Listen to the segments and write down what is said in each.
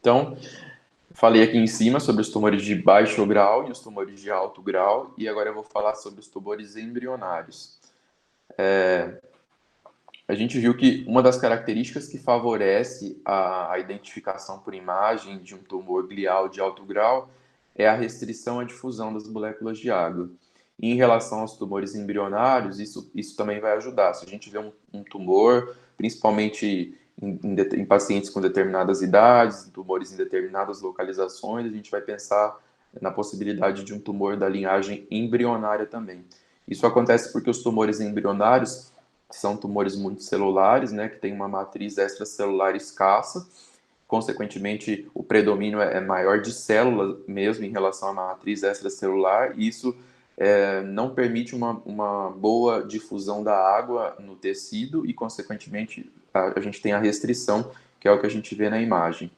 Então, falei aqui em cima sobre os tumores de baixo grau e os tumores de alto grau, e agora eu vou falar sobre os tumores embrionários. A gente viu que uma das características que favorece a identificação por imagem de um tumor glial de alto grau é a restrição à difusão das moléculas de água. E em relação aos tumores embrionários, isso também vai ajudar. Se a gente vê um tumor, principalmente em pacientes com determinadas idades, tumores em determinadas localizações, a gente vai pensar na possibilidade de um tumor da linhagem embrionária também. Isso acontece porque os tumores embrionários são tumores multicelulares, né, que tem uma matriz extracelular escassa, consequentemente o predomínio é maior de células mesmo em relação à matriz extracelular, e isso não permite uma boa difusão da água no tecido e, consequentemente, a gente tem a restrição, que é o que a gente vê na imagem.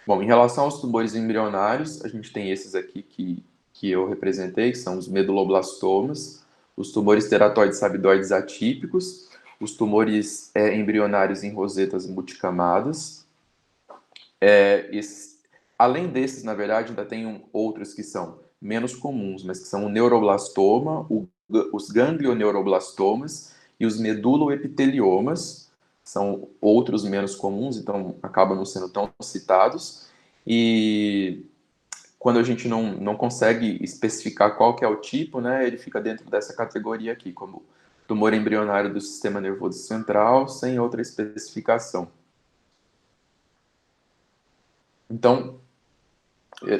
Bom, em relação aos tumores embrionários, a gente tem esses aqui que eu representei, que são os meduloblastomas, os tumores teratoides sabidoides atípicos, os tumores embrionários em rosetas multicamadas. Além desses, na verdade, ainda tem outros que são menos comuns, mas que são o neuroblastoma, os ganglioneuroblastomas e os meduloepiteliomas, são outros menos comuns, então acabam não sendo tão citados. E quando a gente não consegue especificar qual que é o tipo, né, ele fica dentro dessa categoria aqui, como tumor embrionário do sistema nervoso central, sem outra especificação. Então,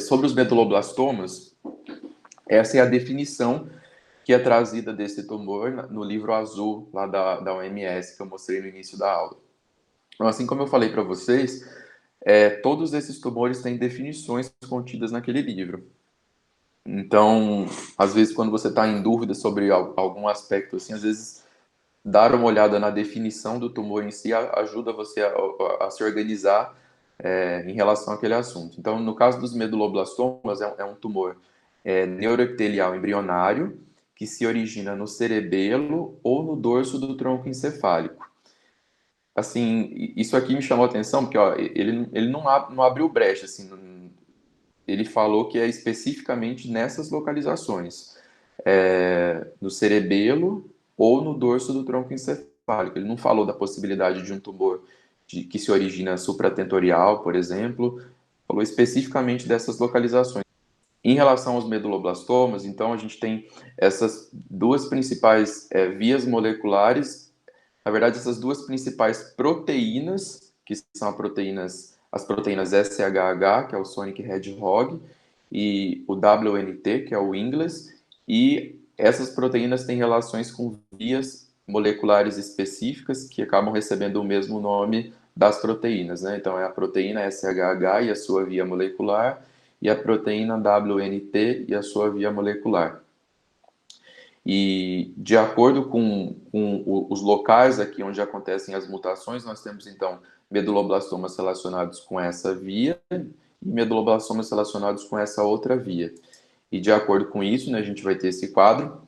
sobre os meduloblastomas, essa é a definição que é trazida desse tumor no livro azul lá da OMS, que eu mostrei no início da aula. Então, assim como eu falei para vocês, todos esses tumores têm definições contidas naquele livro. Então, às vezes, quando você está em dúvida sobre algum aspecto, assim, às vezes, dar uma olhada na definição do tumor em si ajuda você a se organizar em relação àquele assunto. Então, no caso dos meduloblastomas, é um tumor neuroepitelial embrionário que se origina no cerebelo ou no dorso do tronco encefálico. Assim, isso aqui me chamou a atenção, porque ó, ele não abriu brecha, assim, ele falou que é especificamente nessas localizações, no cerebelo ou no dorso do tronco encefálico. Ele não falou da possibilidade de um tumor que se origina supratentorial, por exemplo, falou especificamente dessas localizações. Em relação aos meduloblastomas, então, a gente tem essas duas principais vias moleculares, na verdade, essas duas principais proteínas, que são as proteínas SHH, que é o Sonic Hedgehog, e o WNT, que é o Ingles, e essas proteínas têm relações com vias moleculares específicas que acabam recebendo o mesmo nome das proteínas, né? Então, é a proteína SHH e a sua via molecular, e a proteína WNT e a sua via molecular. E de acordo com os locais aqui onde acontecem as mutações, nós temos então meduloblastomas relacionados com essa via e meduloblastomas relacionados com essa outra via. E de acordo com isso, né, a gente vai ter esse quadro,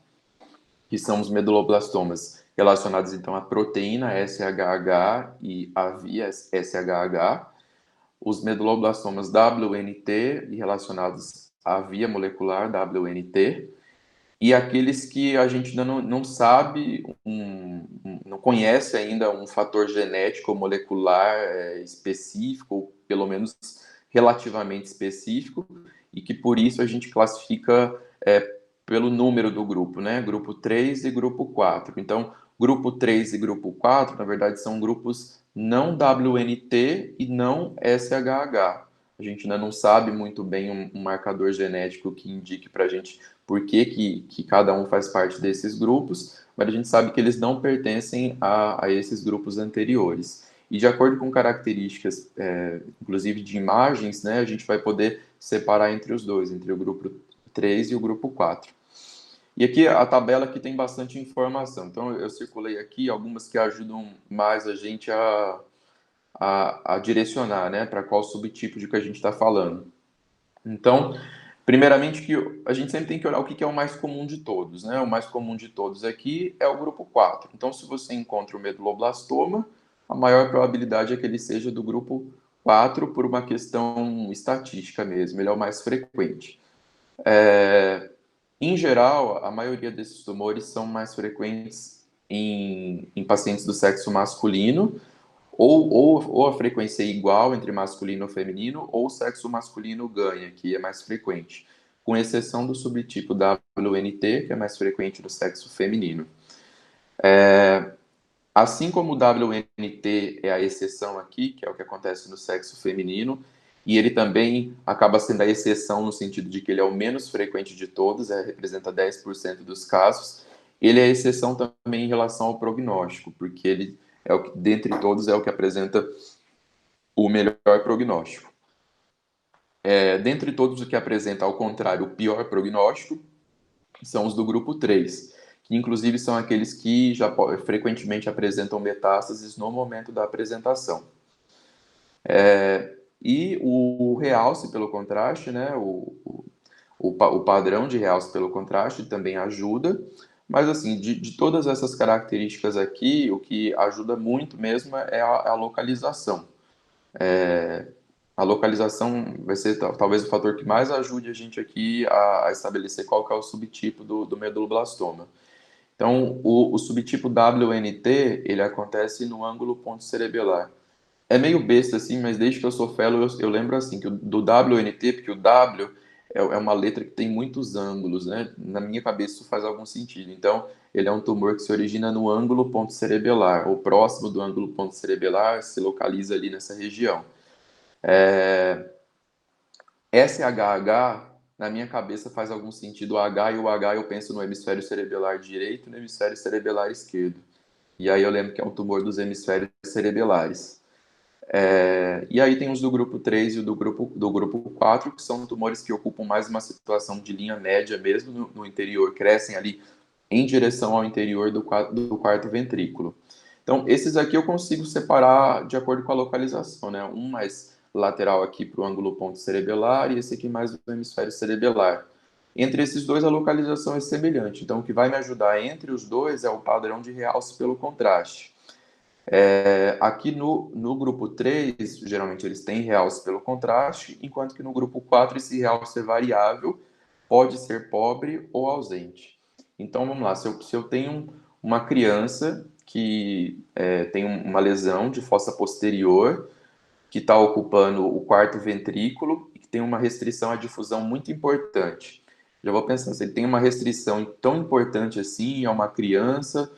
que são os meduloblastomas relacionados então à proteína SHH e à via SHH, os meduloblastomas WNT e relacionados à via molecular WNT, e aqueles que a gente ainda não sabe, não conhece ainda um fator genético ou molecular específico, ou pelo menos relativamente específico, e que por isso a gente classifica pelo número do grupo, né? Grupo 3 e grupo 4. Então, grupo 3 e grupo 4, na verdade, são grupos não WNT e não SHH. A gente ainda não sabe muito bem um marcador genético que indique para a gente por que cada um faz parte desses grupos, mas a gente sabe que eles não pertencem a esses grupos anteriores. E de acordo com características, inclusive de imagens, né, a gente vai poder separar entre os dois, entre o grupo 3 e o grupo 4. E aqui a tabela aqui tem bastante informação, então eu circulei aqui algumas que ajudam mais a gente a direcionar, né, para qual subtipo de que a gente está falando. Então, primeiramente, que a gente sempre tem que olhar o que é o mais comum de todos, né? O mais comum de todos aqui é o grupo 4. Então, se você encontra o meduloblastoma, a maior probabilidade é que ele seja do grupo 4 por uma questão estatística mesmo, ele é o mais frequente. Em geral, a maioria desses tumores são mais frequentes em pacientes do sexo masculino, ou a frequência é igual entre masculino e feminino, ou o sexo masculino ganha, que é mais frequente, com exceção do subtipo WNT, que é mais frequente do sexo feminino. Assim como o WNT é a exceção aqui, que é o que acontece no sexo feminino, e ele também acaba sendo a exceção no sentido de que ele é o menos frequente de todos, representa 10% dos casos, ele é a exceção também em relação ao prognóstico, porque ele é o que, dentre todos, é o que apresenta o melhor prognóstico. Dentre todos, o que apresenta, ao contrário, o pior prognóstico são os do grupo 3, que inclusive são aqueles que já frequentemente apresentam metástases no momento da apresentação. E o realce pelo contraste, né, o padrão de realce pelo contraste também ajuda, mas assim, de todas essas características aqui, o que ajuda muito mesmo é a localização. A localização vai ser talvez o fator que mais ajude a gente aqui a estabelecer qual que é o subtipo do meduloblastoma. Então, o subtipo WNT, ele acontece no ângulo pontocerebelar. É meio besta assim, mas desde que eu sou fellow, eu lembro assim, que do WNT, porque o W é uma letra que tem muitos ângulos, né? Na minha cabeça isso faz algum sentido. Então, ele é um tumor que se origina no ângulo pontocerebelar, ou próximo do ângulo pontocerebelar, se localiza ali nessa região. SHH, na minha cabeça faz algum sentido. O H e o H eu penso no hemisfério cerebelar direito e no hemisfério cerebelar esquerdo. E aí eu lembro que é um tumor dos hemisférios cerebelares. E aí tem os do grupo 3 e o do grupo 4, que são tumores que ocupam mais uma situação de linha média mesmo no interior, crescem ali em direção ao interior do quarto ventrículo. Então, esses aqui eu consigo separar de acordo com a localização, né? Um mais lateral aqui para o ângulo ponto cerebelar e esse aqui mais do hemisfério cerebelar. Entre esses dois, a localização é semelhante. Então, o que vai me ajudar entre os dois é o padrão de realce pelo contraste. Aqui no grupo 3, geralmente eles têm realce pelo contraste, enquanto que no grupo 4 esse realce é variável, pode ser pobre ou ausente. Então, vamos lá, se eu tenho uma criança que tem uma lesão de fossa posterior, que está ocupando o quarto ventrículo e que tem uma restrição à difusão muito importante. Já vou pensando, se ele tem uma restrição tão importante assim, é uma criança,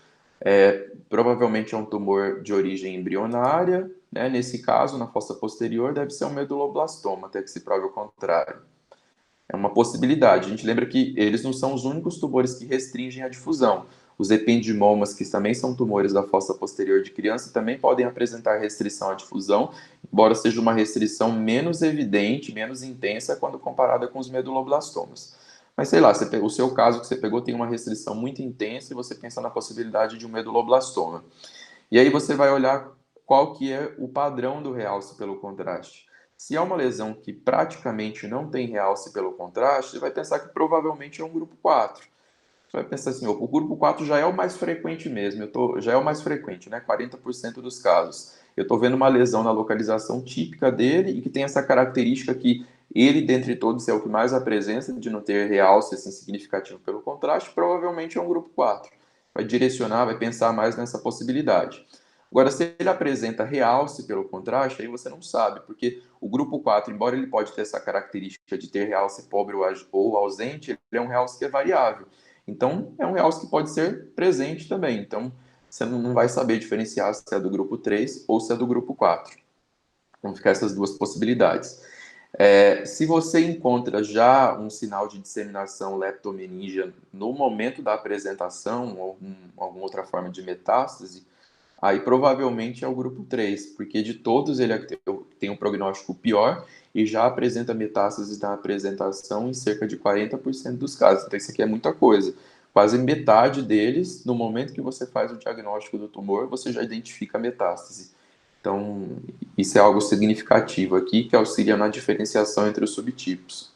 provavelmente é um tumor de origem embrionária, né? Nesse caso, na fossa posterior, deve ser um meduloblastoma, até que se prove o contrário. É uma possibilidade. A gente lembra que eles não são os únicos tumores que restringem a difusão. Os ependimomas, que também são tumores da fossa posterior de criança, também podem apresentar restrição à difusão, embora seja uma restrição menos evidente, menos intensa quando comparada com os meduloblastomas. Mas sei lá, o seu caso que você pegou tem uma restrição muito intensa e você pensa na possibilidade de um meduloblastoma. E aí você vai olhar qual que é o padrão do realce pelo contraste. Se é uma lesão que praticamente não tem realce pelo contraste, você vai pensar que provavelmente é um grupo 4. Você vai pensar assim, o grupo 4 já é o mais frequente mesmo, já é o mais frequente, né? 40% dos casos. Eu estou vendo uma lesão na localização típica dele e que tem essa característica que ele, dentre todos, é o que mais apresenta de não ter realce assim, significativo pelo contraste, provavelmente é um grupo 4. Vai direcionar, vai pensar mais nessa possibilidade. Agora, se ele apresenta realce pelo contraste, aí você não sabe, porque o grupo 4, embora ele pode ter essa característica de ter realce pobre ou ausente, ele é um realce que é variável. Então, é um realce que pode ser presente também. Então, você não vai saber diferenciar se é do grupo 3 ou se é do grupo 4. Vão ficar essas duas possibilidades. Se você encontra já um sinal de disseminação leptomeníngea no momento da apresentação, ou alguma outra forma de metástase, aí provavelmente é o grupo 3, porque de todos ele tem um prognóstico pior e já apresenta metástases na apresentação em cerca de 40% dos casos. Então isso aqui é muita coisa. Quase metade deles, no momento que você faz o diagnóstico do tumor, você já identifica a metástase. Então, isso é algo significativo aqui, que auxilia na diferenciação entre os subtipos.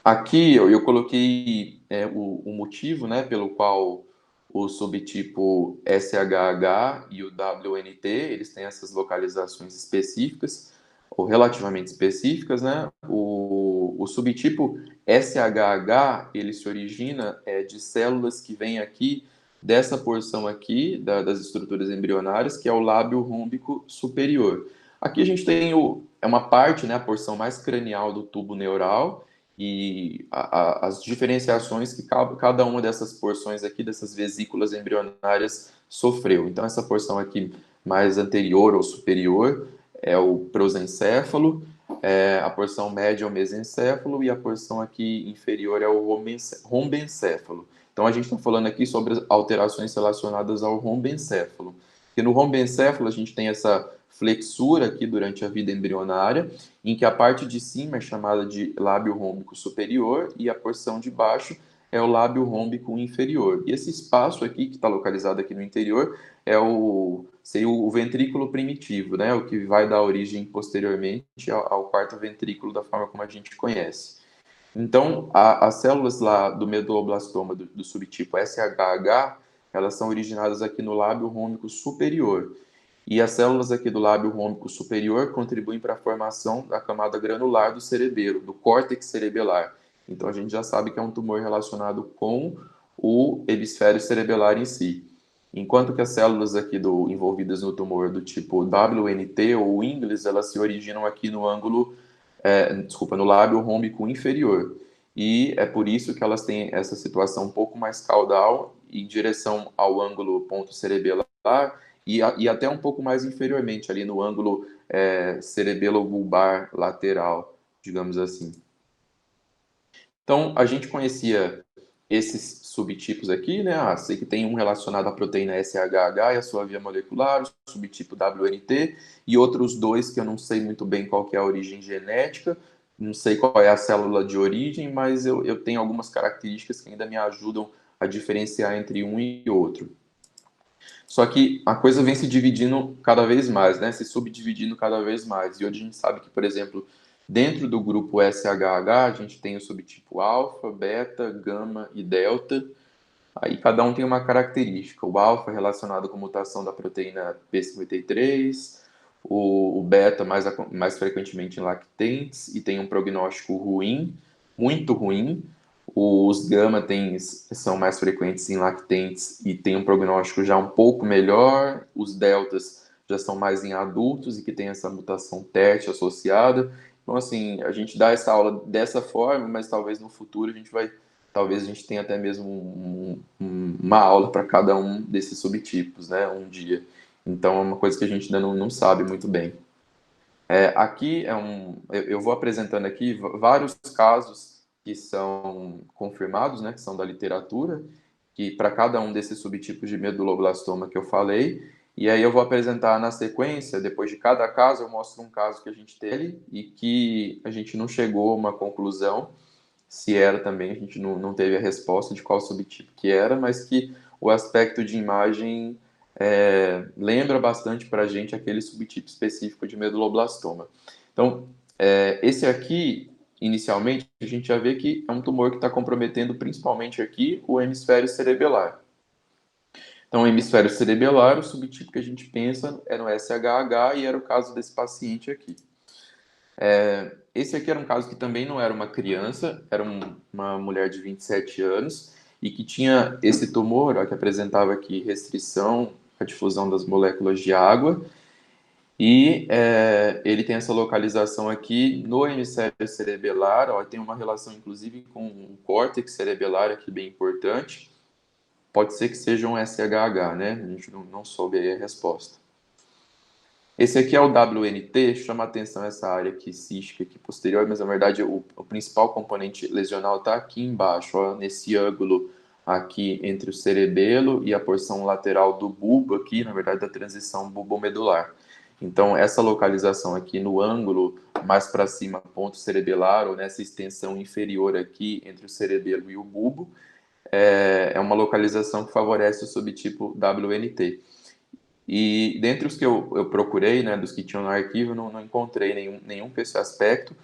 Aqui eu coloquei o motivo, né, pelo qual o subtipo SHH e o WNT, eles têm essas localizações específicas, ou relativamente específicas, né? O subtipo SHH, ele se origina de células que vêm aqui, dessa porção aqui, das estruturas embrionárias, que é o lábio rômbico superior. Aqui a gente tem é uma parte, né, a porção mais cranial do tubo neural, e as diferenciações que cada uma dessas porções aqui, dessas vesículas embrionárias, sofreu. Então, essa porção aqui mais anterior ou superior é o prosencéfalo, a porção média é o mesencéfalo e a porção aqui inferior é o rombencéfalo. Então, a gente está falando aqui sobre alterações relacionadas ao rombencéfalo. Porque no rombencéfalo a gente tem essa flexura aqui durante a vida embrionária, em que a parte de cima é chamada de lábio rômbico superior e a porção de baixo é o lábio rômbico inferior. E esse espaço aqui, que está localizado aqui no interior, seria o ventrículo primitivo, né? O que vai dar origem posteriormente ao quarto ventrículo da forma como a gente conhece. Então, as células lá do meduloblastoma do subtipo SHH, elas são originadas aqui no lábio rômbico superior. E as células aqui do lábio rômbico superior contribuem para a formação da camada granular do cerebelo, do córtex cerebelar. Então a gente já sabe que é um tumor relacionado com o hemisfério cerebelar em si. Enquanto que as células aqui envolvidas no tumor do tipo WNT ou Inglis, elas se originam aqui no no lábio rômbico inferior. E é por isso que elas têm essa situação um pouco mais caudal em direção ao ângulo ponto cerebelar e até um pouco mais inferiormente, ali no ângulo cerebelo-bulbar lateral, digamos assim. Então, a gente conhecia esses subtipos aqui, né? Sei que tem um relacionado à proteína SHH e a sua via molecular, o subtipo WNT, e outros dois que eu não sei muito bem qual que é a origem genética, não sei qual é a célula de origem, mas eu tenho algumas características que ainda me ajudam a diferenciar entre um e outro. Só que a coisa vem se dividindo cada vez mais, né? Se subdividindo cada vez mais. E hoje a gente sabe que, por exemplo, dentro do grupo SHH, a gente tem o subtipo alfa, beta, gama e delta. Aí cada um tem uma característica. O alfa é relacionado com mutação da proteína P53, o beta mais frequentemente em lactentes e tem um prognóstico ruim, muito ruim. Os gama são mais frequentes em lactentes e têm um prognóstico já um pouco melhor. Os deltas já são mais em adultos e que tem essa mutação TET associada. Então, assim, a gente dá essa aula dessa forma, mas talvez no futuro talvez a gente tenha até mesmo uma aula para cada um desses subtipos, né, um dia. Então, é uma coisa que a gente ainda não sabe muito bem. Aqui eu vou apresentando aqui vários casos que são confirmados, né, que são da literatura, que para cada um desses subtipos de meduloblastoma que eu falei, e aí eu vou apresentar na sequência, depois de cada caso, eu mostro um caso que a gente teve e que a gente não chegou a uma conclusão se era também, a gente não teve a resposta de qual subtipo que era, mas que o aspecto de imagem lembra bastante para a gente aquele subtipo específico de meduloblastoma. Então, esse aqui, inicialmente, a gente já vê que é um tumor que está comprometendo principalmente aqui o hemisfério cerebelar. Então, o hemisfério cerebelar, o subtipo que a gente pensa é no SHH e era o caso desse paciente aqui. Esse aqui era um caso que também não era uma criança, era uma mulher de 27 anos e que tinha esse tumor, ó, que apresentava aqui restrição à difusão das moléculas de água e ele tem essa localização aqui no hemisfério cerebelar, ó, tem uma relação inclusive com o córtex cerebelar aqui bem importante. Pode ser que seja um SHH, né? A gente não soube aí a resposta. Esse aqui é o WNT, chama atenção essa área aqui cística aqui posterior, mas na verdade o principal componente lesional está aqui embaixo, ó, nesse ângulo aqui entre o cerebelo e a porção lateral do bulbo aqui, na verdade da transição bulbomedular. Então essa localização aqui no ângulo mais para cima, ponto cerebelar, ou nessa extensão inferior aqui entre o cerebelo e o bulbo, é uma localização que favorece o subtipo WNT. E dentre os que eu procurei, né, dos que tinham no arquivo, não encontrei nenhum com esse aspecto.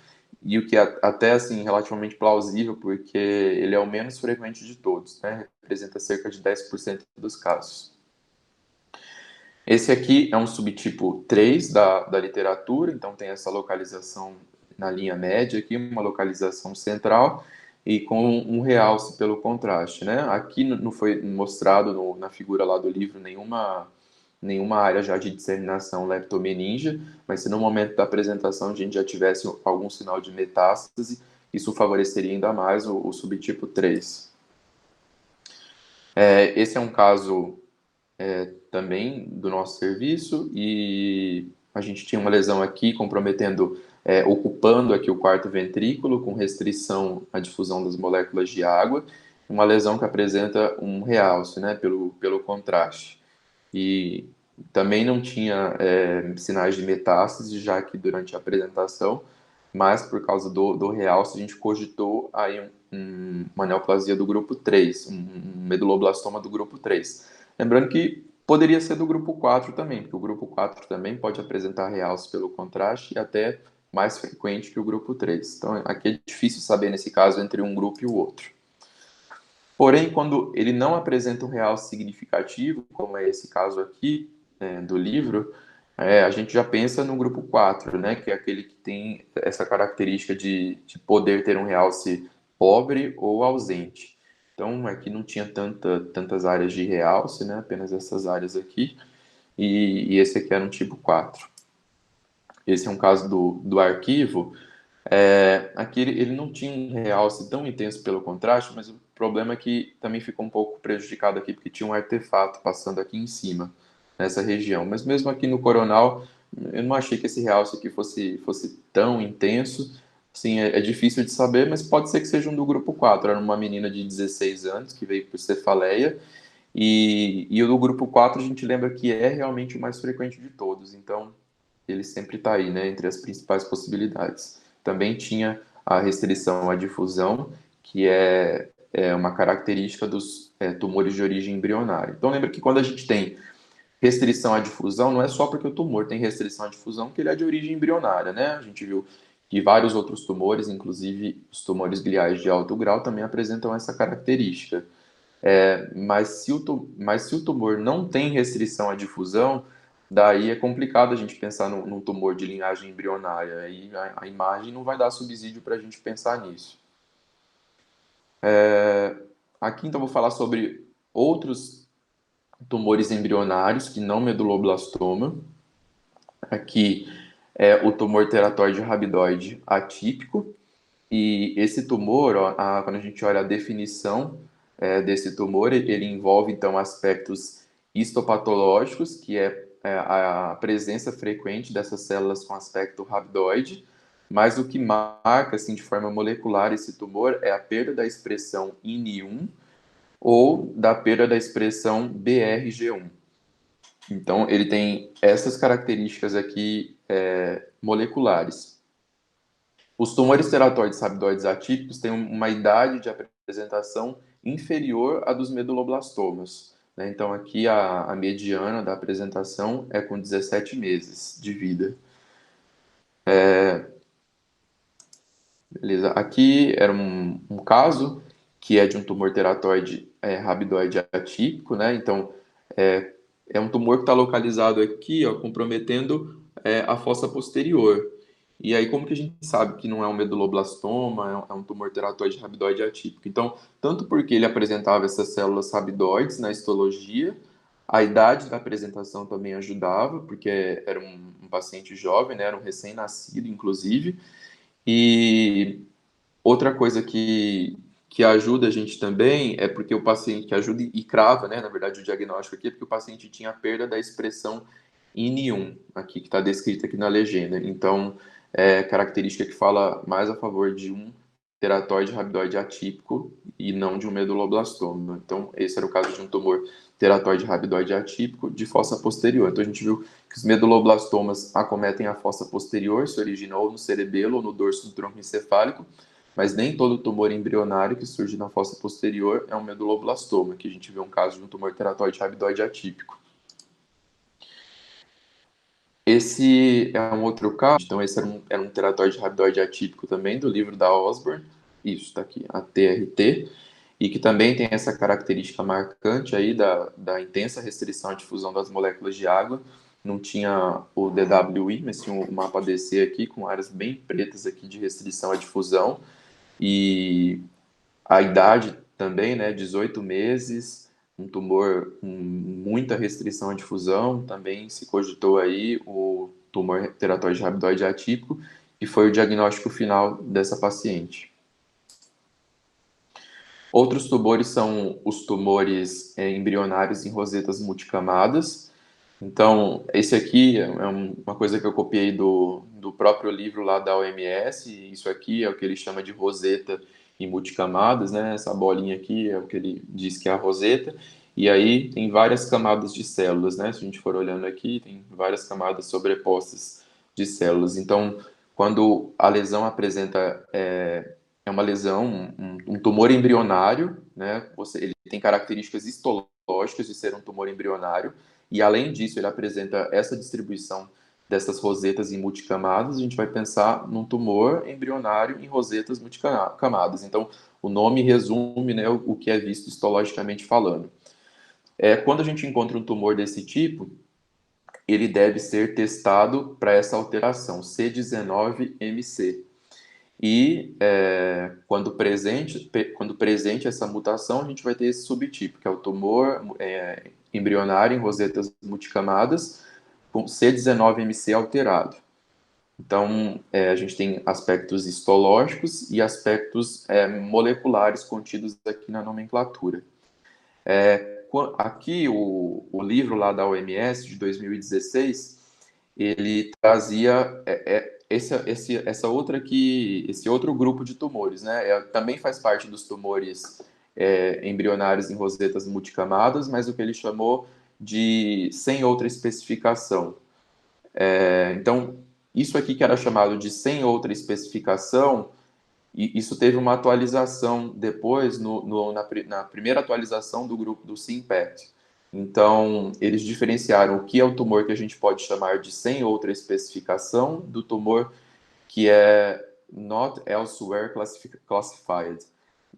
e o que é até assim relativamente plausível, porque ele é o menos frequente de todos, né? Representa cerca de 10% dos casos. Esse aqui é um subtipo 3 da literatura, então tem essa localização na linha média aqui, uma localização central e com um realce pelo contraste, né? Aqui não foi mostrado na figura lá do livro nenhuma área já de disseminação leptomeningia, mas se no momento da apresentação a gente já tivesse algum sinal de metástase, isso favoreceria ainda mais o subtipo 3. Esse é um caso também do nosso serviço e a gente tinha uma lesão aqui comprometendo, ocupando aqui o quarto ventrículo com restrição à difusão das moléculas de água, uma lesão que apresenta um realce, né, pelo contraste. E também não tinha sinais de metástase, já que durante a apresentação, mas por causa do realce, a gente cogitou aí uma neoplasia do grupo 3, um meduloblastoma do grupo 3. Lembrando que poderia ser do grupo 4 também, porque o grupo 4 também pode apresentar realce pelo contraste e até mais frequente que o grupo 3. Então, aqui é difícil saber, nesse caso, entre um grupo e o outro. Porém, quando ele não apresenta um realce significativo, como é esse caso aqui, do livro, a gente já pensa no grupo 4, né, que é aquele que tem essa característica de poder ter um realce pobre ou ausente. Então, aqui não tinha tantas áreas de realce, né, apenas essas áreas aqui, e esse aqui era um tipo 4. Esse é um caso do arquivo. Aqui ele não tinha um realce tão intenso pelo contraste, mas o problema é que também ficou um pouco prejudicado aqui, porque tinha um artefato passando aqui em cima, nessa região. Mas mesmo aqui no coronal, eu não achei que esse realce aqui fosse tão intenso. Sim, é difícil de saber, mas pode ser que seja um do grupo 4. Era uma menina de 16 anos que veio por cefaleia. E o do grupo 4 a gente lembra que é realmente o mais frequente de todos. Então, ele sempre está aí, né, entre as principais possibilidades. Também tinha a restrição à difusão, que é uma característica dos tumores de origem embrionária. Então, lembra que quando a gente tem restrição à difusão, não é só porque o tumor tem restrição à difusão que ele é de origem embrionária, né? A gente viu que vários outros tumores, inclusive os tumores gliais de alto grau, também apresentam essa característica. Mas se o tumor não tem restrição à difusão, daí é complicado a gente pensar num tumor de linhagem embrionária. Aí a imagem não vai dar subsídio para a gente pensar nisso. Aqui então vou falar sobre outros tumores embrionários que não meduloblastoma. Aqui é o tumor teratoide rabidoide atípico. E esse tumor, ó, quando a gente olha a definição desse tumor, ele envolve então aspectos histopatológicos, que é a presença frequente dessas células com aspecto rabidoide, mas o que marca assim de forma molecular esse tumor é a perda da expressão INI1 ou da perda da expressão BRG1. Então, ele tem essas características aqui moleculares. Os tumores teratoides rabidoides atípicos têm uma idade de apresentação inferior à dos meduloblastomas, né? Então, aqui a mediana da apresentação é com 17 meses de vida. Beleza. Aqui era um caso que é de um tumor teratoide rabidoide atípico, né? Então, é um tumor que está localizado aqui, ó, comprometendo a fossa posterior. E aí, como que a gente sabe que não é um meduloblastoma, é um tumor teratoide rabidoide atípico? Então, tanto porque ele apresentava essas células rabidoides na histologia, a idade da apresentação também ajudava, porque era um paciente jovem, né, era um recém-nascido, inclusive. E outra coisa que ajuda a gente também é porque o paciente, que ajuda e crava, né, na verdade, o diagnóstico aqui, é porque o paciente tinha perda da expressão INI1, aqui, que está descrita aqui na legenda. Então, característica que fala mais a favor de um teratoide rabidoide atípico e não de um meduloblastoma. Então, esse era o caso de um tumor teratoide rabidoide atípico de fossa posterior. Então, a gente viu que os meduloblastomas acometem a fossa posterior, se origina ou no cerebelo ou no dorso do tronco encefálico, mas nem todo tumor embrionário que surge na fossa posterior é um meduloblastoma, que a gente vê um caso de um tumor teratoide rabidoide atípico. Esse é um outro caso, então esse era um teratóide rabidoide atípico também, do livro da Osborne, isso, está aqui, a TRT, e que também tem essa característica marcante aí da intensa restrição à difusão das moléculas de água. Não tinha o DWI, mas tinha o mapa DC aqui, com áreas bem pretas aqui de restrição à difusão, e a idade também, né, 18 meses, um tumor com muita restrição à difusão, também se cogitou aí o tumor teratoide rabidoide atípico, e foi o diagnóstico final dessa paciente. Outros tumores são os tumores embrionários em rosetas multicamadas. Então, esse aqui é uma coisa que eu copiei do próprio livro lá da OMS, e isso aqui é o que ele chama de roseta em multicamadas, né? Essa bolinha aqui é o que ele diz que é a roseta, e aí tem várias camadas de células, né? Se a gente for olhando aqui, tem várias camadas sobrepostas de células. Então, quando a lesão apresenta é uma lesão, um tumor embrionário, né? Ele tem características histológicas de ser um tumor embrionário, e além disso ele apresenta essa distribuição dessas rosetas em multicamadas. A gente vai pensar num tumor embrionário em rosetas multicamadas. Então, o nome resume, né, o que é visto histologicamente falando. Quando a gente encontra um tumor desse tipo, ele deve ser testado para essa alteração, C19MC. E quando presente essa mutação, a gente vai ter esse subtipo, que é o tumor embrionário em rosetas multicamadas, com C19MC alterado. Então, a gente tem aspectos histológicos e aspectos moleculares contidos aqui na nomenclatura. Aqui, o livro lá da OMS, de 2016, ele trazia esse outro grupo de tumores, né? Também faz parte dos tumores embrionários em rosetas multicamadas, mas o que ele chamou de sem outra especificação. Então, isso aqui que era chamado de sem outra especificação, e isso teve uma atualização depois, na primeira atualização do grupo do SIMPET. Então, eles diferenciaram o que é o tumor que a gente pode chamar de sem outra especificação do tumor que é not elsewhere classified.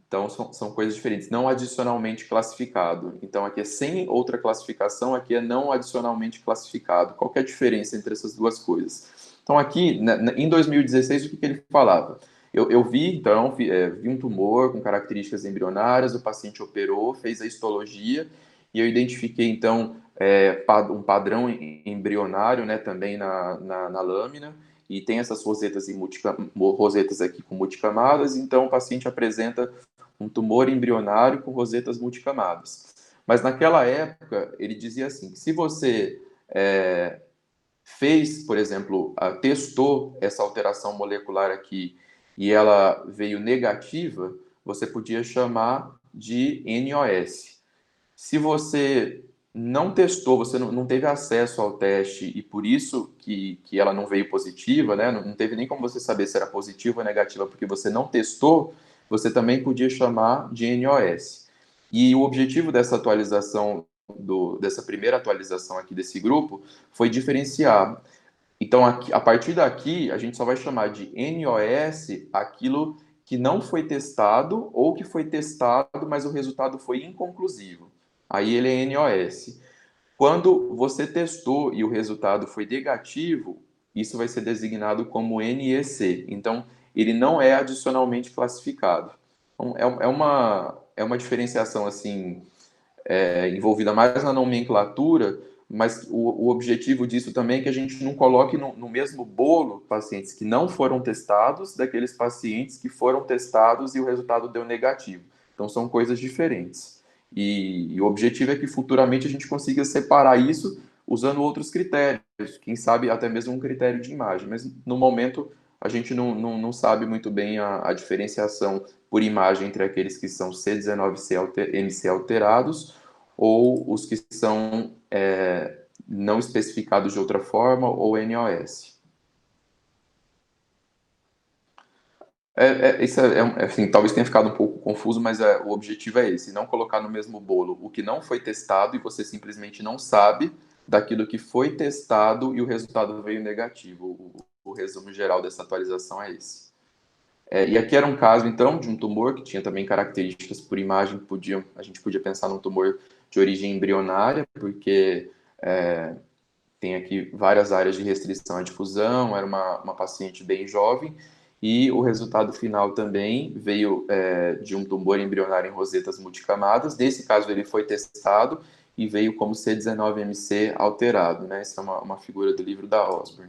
Então, são coisas diferentes. Não adicionalmente classificado. Então, aqui é sem outra classificação, aqui é não adicionalmente classificado. Qual que é a diferença entre essas duas coisas? Então, aqui, em 2016, o que ele falava? Eu vi, então, vi um tumor com características embrionárias, o paciente operou, fez a histologia, e eu identifiquei, então, um padrão embrionário, né, também na lâmina, e tem essas rosetas aqui com multicamadas, então o paciente apresenta um tumor embrionário com rosetas multicamadas. Mas naquela época, ele dizia assim, que se você fez, por exemplo, testou essa alteração molecular aqui e ela veio negativa, você podia chamar de NOS. Se você não testou, você não teve acesso ao teste e por isso que ela não veio positiva, né? Não teve nem como você saber se era positiva ou negativa, porque você não testou, você também podia chamar de NOS. E o objetivo dessa atualização, dessa primeira atualização aqui desse grupo, foi diferenciar. Então, aqui, a partir daqui, a gente só vai chamar de NOS aquilo que não foi testado ou que foi testado, mas o resultado foi inconclusivo. Aí ele é NOS. Quando você testou e o resultado foi negativo, isso vai ser designado como NEC. Então, ele não é adicionalmente classificado. Então, é uma diferenciação assim envolvida mais na nomenclatura, mas o objetivo disso também é que a gente não coloque no mesmo bolo pacientes que não foram testados daqueles pacientes que foram testados e o resultado deu negativo. Então, são coisas diferentes. E o objetivo é que futuramente a gente consiga separar isso usando outros critérios, quem sabe até mesmo um critério de imagem, mas no momento a gente não sabe muito bem a diferenciação por imagem entre aqueles que são C19MC alterados ou os que são não especificados de outra forma ou NOS. Assim, talvez tenha ficado um pouco confuso, mas o objetivo é esse, não colocar no mesmo bolo o que não foi testado e você simplesmente não sabe daquilo que foi testado e o resultado veio negativo. O resumo geral dessa atualização é esse. E aqui era um caso, então, de um tumor que tinha também características por imagem que a gente podia pensar num tumor de origem embrionária, porque tem aqui várias áreas de restrição à difusão, era uma paciente bem jovem, e o resultado final também veio de um tumor embrionário em rosetas multicamadas. Nesse caso, ele foi testado e veio como C19MC alterado, né? Essa é uma figura do livro da Osborne.